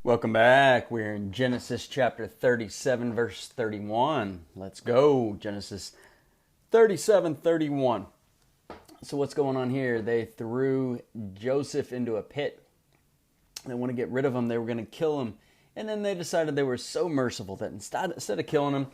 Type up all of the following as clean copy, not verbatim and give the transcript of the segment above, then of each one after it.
Welcome back. We're in Genesis chapter 37, verse 31. Let's go. Genesis 37:31. So what's going on here? They threw Joseph into a pit. They want to get rid of him. They were going to kill him. And then they decided they were so merciful that instead of killing him,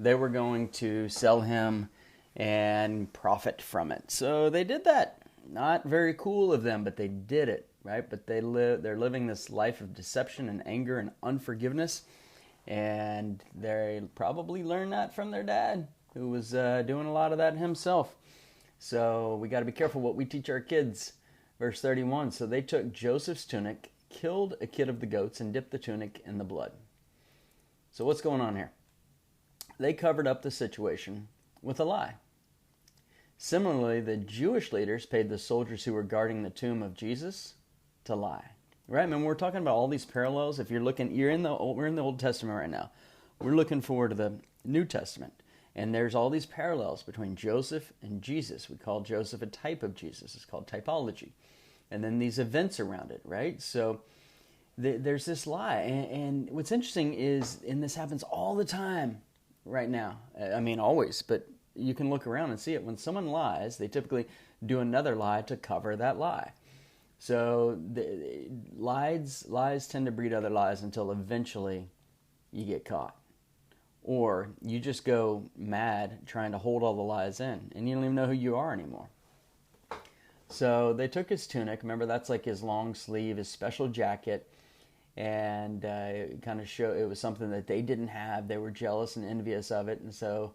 they were going to sell him and profit from it. So they did that. Not very cool of them, but they did it, right? But they're living this life of deception and anger and unforgiveness. And they probably learned that from their dad, who was doing a lot of that himself. So we got to be careful what we teach our kids. Verse 31, so they took Joseph's tunic, killed a kid of the goats, and dipped the tunic in the blood. So what's going on here? They covered up the situation with a lie. Similarly, the Jewish leaders paid the soldiers who were guarding the tomb of Jesus to lie. Right? I mean, we're talking about all these parallels. If you're looking, we're in the Old Testament right now. We're looking forward to the New Testament. And there's all these parallels between Joseph and Jesus. We call Joseph a type of Jesus. It's called typology. And then these events around it, right? So there's this lie. And what's interesting is, and this happens all the time right now. I mean, always, but you can look around and see it. When someone lies, they typically do another lie to cover that lie. So lies tend to breed other lies until eventually you get caught. Or you just go mad trying to hold all the lies in, and you don't even know who you are anymore. So they took his tunic. Remember, that's like his long sleeve, his special jacket, and it kind of showed it was something that they didn't have. They were jealous and envious of it, and so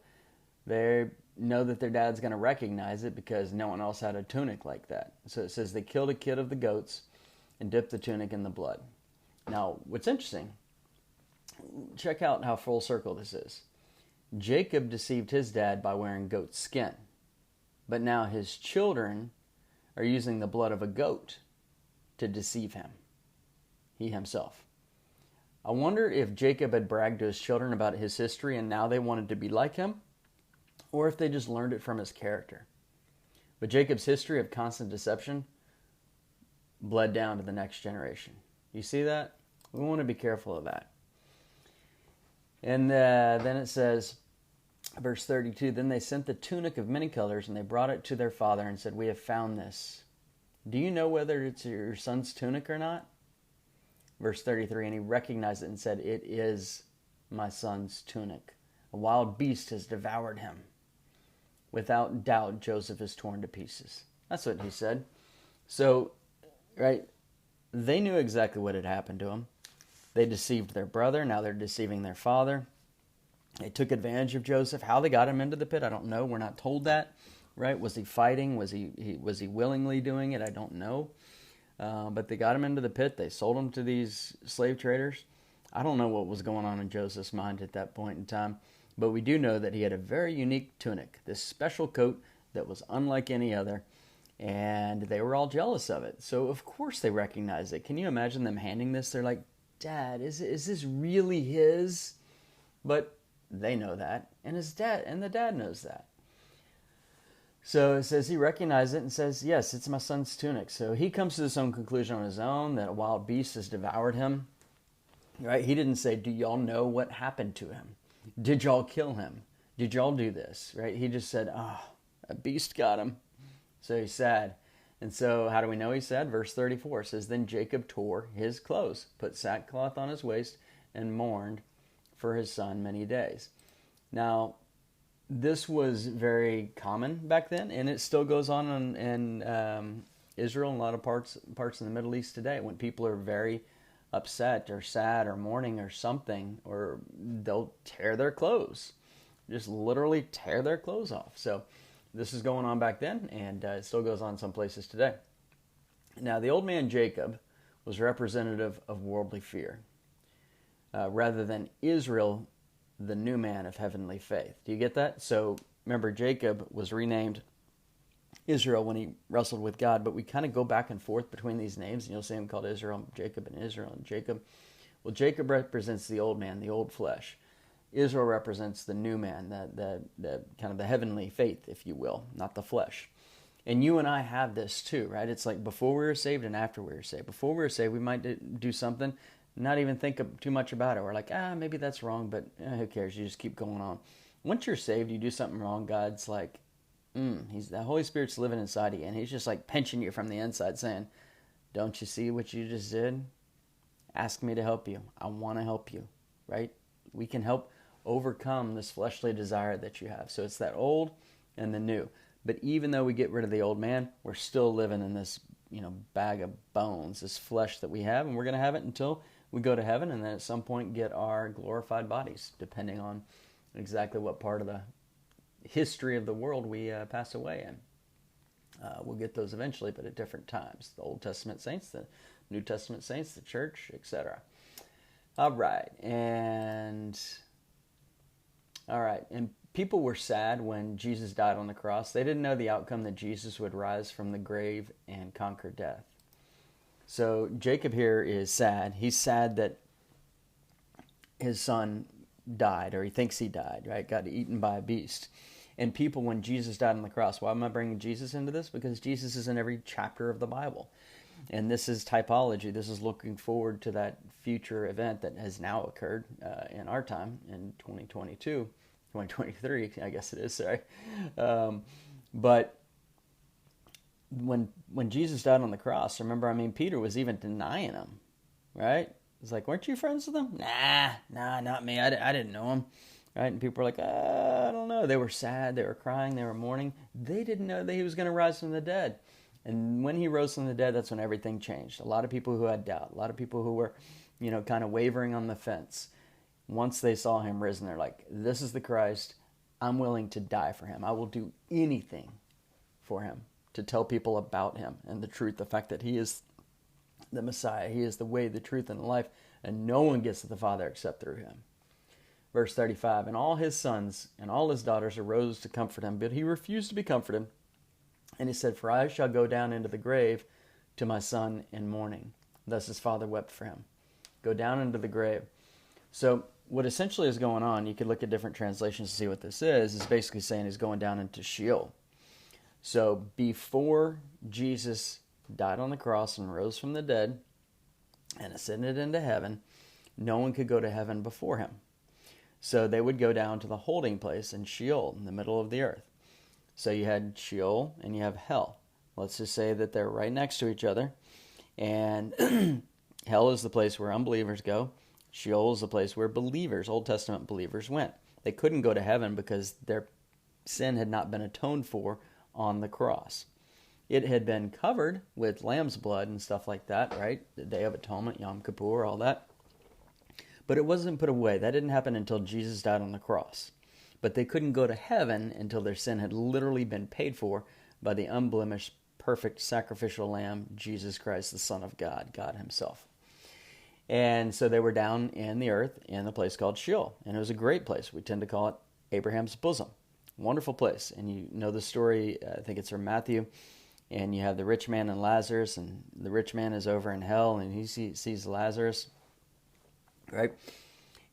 they know that their dad's going to recognize it because no one else had a tunic like that. So it says they killed a kid of the goats and dipped the tunic in the blood. Now, what's interesting, check out how full circle this is. Jacob deceived his dad by wearing goat skin, but now his children are using the blood of a goat to deceive him, he himself. I wonder if Jacob had bragged to his children about his history and now they wanted to be like him, or if they just learned it from his character. But Jacob's history of constant deception bled down to the next generation. You see that? We want to be careful of that. And then it says, verse 32, then they sent the tunic of many colors, and they brought it to their father and said, we have found this. Do you know whether it's your son's tunic or not? Verse 33, and he recognized it and said, it is my son's tunic. A wild beast has devoured him. Without doubt, Joseph is torn to pieces. That's what he said. So, right, they knew exactly what had happened to him. They deceived their brother. Now they're deceiving their father. They took advantage of Joseph. How they got him into the pit, I don't know. We're not told that, right? Was he fighting? Was he willingly doing it? I don't know. But they got him into the pit. They sold him to these slave traders. I don't know what was going on in Joseph's mind at that point in time. But we do know that he had a very unique tunic, this special coat that was unlike any other. And they were all jealous of it. So, of course, they recognized it. Can you imagine them handing this? They're like, Dad, is this really his? But they know that, and the dad knows that. So it says he recognized it and says, yes, it's my son's tunic. So he comes to his own conclusion on his own that a wild beast has devoured him. Right? He didn't say, do y'all know what happened to him? Did y'all kill him? Did y'all do this? Right? He just said, a beast got him. So he's sad. And so how do we know he's sad? Verse 34 says, then Jacob tore his clothes, put sackcloth on his waist, and mourned for his son many days. Now, this was very common back then, and it still goes on in Israel and a lot of parts in the Middle East today. When people are very upset or sad or mourning or something, or they'll tear their clothes, just literally tear their clothes off. So this is going on back then, and it still goes on some places today. Now, the old man Jacob was representative of worldly fear, rather than Israel, the new man of heavenly faith. Do you get that? So remember, Jacob was renamed Israel when he wrestled with God, but we kind of go back and forth between these names, and you'll see him called Israel, Jacob, and Israel, and Jacob. Well, Jacob represents the old man, the old flesh. Israel represents the new man, the kind of the heavenly faith, if you will, not the flesh. And you and I have this too, right? It's like before we were saved and after we were saved. Before we were saved, we might do something not even think too much about it. We're like, maybe that's wrong, but who cares? You just keep going on. Once you're saved, you do something wrong, God's like, the Holy Spirit's living inside of you, and He's just like pinching you from the inside, saying, "Don't you see what you just did? Ask me to help you. I want to help you." Right? We can help overcome this fleshly desire that you have. So it's that old and the new. But even though we get rid of the old man, we're still living in this, bag of bones, this flesh that we have, and we're going to have it until we go to heaven, and then at some point get our glorified bodies, depending on exactly what part of the history of the world we pass away in. We'll get those eventually, but at different times. The Old Testament saints, the New Testament saints, the church, etc. All right, and people were sad when Jesus died on the cross. They didn't know the outcome, that Jesus would rise from the grave and conquer death. So Jacob here is sad. He's sad that his son died, or he thinks he died, right? Got eaten by a beast. And people, when Jesus died on the cross, why am I bringing Jesus into this? Because Jesus is in every chapter of the Bible. And this is typology. This is looking forward to that future event that has now occurred in our time in 2023, I guess it is, sorry. But when Jesus died on the cross, remember, Peter was even denying him, right? It's like, weren't you friends with him? Nah, not me. I didn't know him, right? And people were like, I don't know. They were sad. They were crying. They were mourning. They didn't know that he was going to rise from the dead. And when he rose from the dead, that's when everything changed. A lot of people who had doubt, a lot of people who were, kind of wavering on the fence, once they saw him risen, they're like, this is the Christ. I'm willing to die for him. I will do anything for him, to tell people about him and the truth, the fact that he is the Messiah. He is the way, the truth, and the life, and no one gets to the Father except through him. Verse 35, and all his sons and all his daughters arose to comfort him, but he refused to be comforted. And he said, for I shall go down into the grave to my son in mourning. Thus his father wept for him. Go down into the grave. So what essentially is going on, you could look at different translations to see what this is basically saying he's going down into Sheol. So before Jesus died on the cross and rose from the dead and ascended into heaven, no one could go to heaven before him. So they would go down to the holding place in Sheol, in the middle of the earth. So you had Sheol and you have hell. Let's just say that they're right next to each other. And hell is the place where unbelievers go. Sheol is the place where believers, Old Testament believers, went. They couldn't go to heaven because their sin had not been atoned for on the cross. It had been covered with lamb's blood and stuff like that, right? The Day of Atonement, Yom Kippur, all that. But it wasn't put away. That didn't happen until Jesus died on the cross. But they couldn't go to heaven until their sin had literally been paid for by the unblemished, perfect, sacrificial lamb, Jesus Christ, the Son of God, God himself. And so they were down in the earth in a place called Sheol. And it was a great place. We tend to call it Abraham's bosom. Wonderful place. And you know the story, I think it's from Matthew. And you have the rich man and Lazarus. And the rich man is over in hell and he sees Lazarus, right?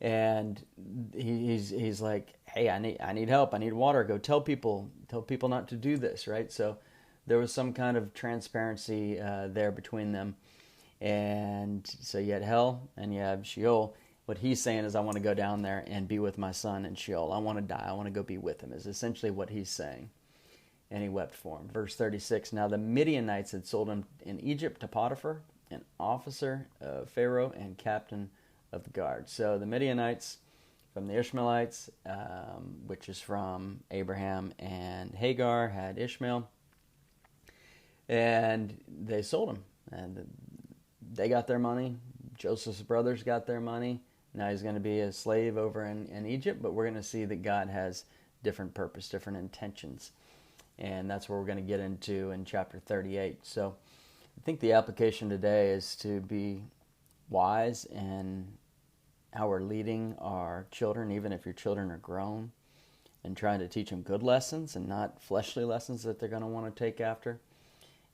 And he's like, hey, I need help. I need water. Go tell people not to do this, right? So there was some kind of transparency there between them. And so you had hell and you have Sheol. What he's saying is, I want to go down there and be with my son in Sheol. I want to die. I want to go be with him, is essentially what he's saying. And he wept for him. Verse 36, now the Midianites had sold him in Egypt to Potiphar, an officer of Pharaoh and captain of the guard. So the Midianites from the Ishmaelites, which is from Abraham and Hagar, had Ishmael. And they sold him. And they got their money. Joseph's brothers got their money. Now he's going to be a slave over in Egypt, but we're going to see that God has different purpose, different intentions. And that's where we're going to get into in chapter 38. So I think the application today is to be wise in how we're leading our children, even if your children are grown, and trying to teach them good lessons and not fleshly lessons that they're going to want to take after.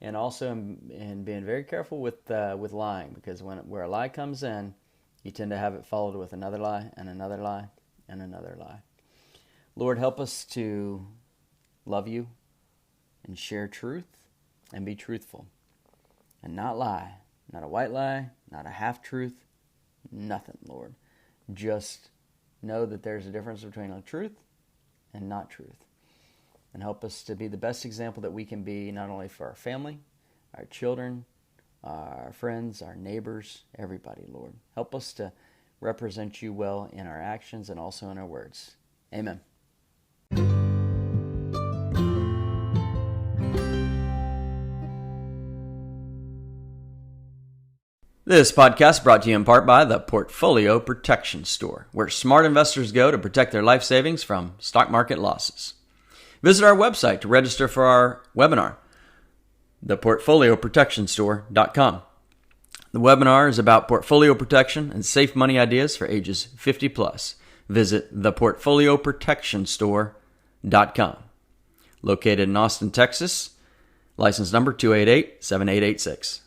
And also in being very careful with lying, because where a lie comes in, you tend to have it followed with another lie and another lie and another lie. Lord, help us to love you and share truth and be truthful and not lie, not a white lie, not a half truth, nothing, Lord. Just know that there's a difference between a truth and not truth. And help us to be the best example that we can be, not only for our family, our children, our friends, our neighbors, everybody, Lord. Help us to represent you well in our actions and also in our words. Amen. This podcast brought to you in part by the Portfolio Protection Store, where smart investors go to protect their life savings from stock market losses. Visit our website to register for our webinar, theportfolioprotectionstore.com. The webinar is about portfolio protection and safe money ideas for ages 50 plus. Visit theportfolioprotectionstore.com. Located in Austin, Texas, license number 2887886.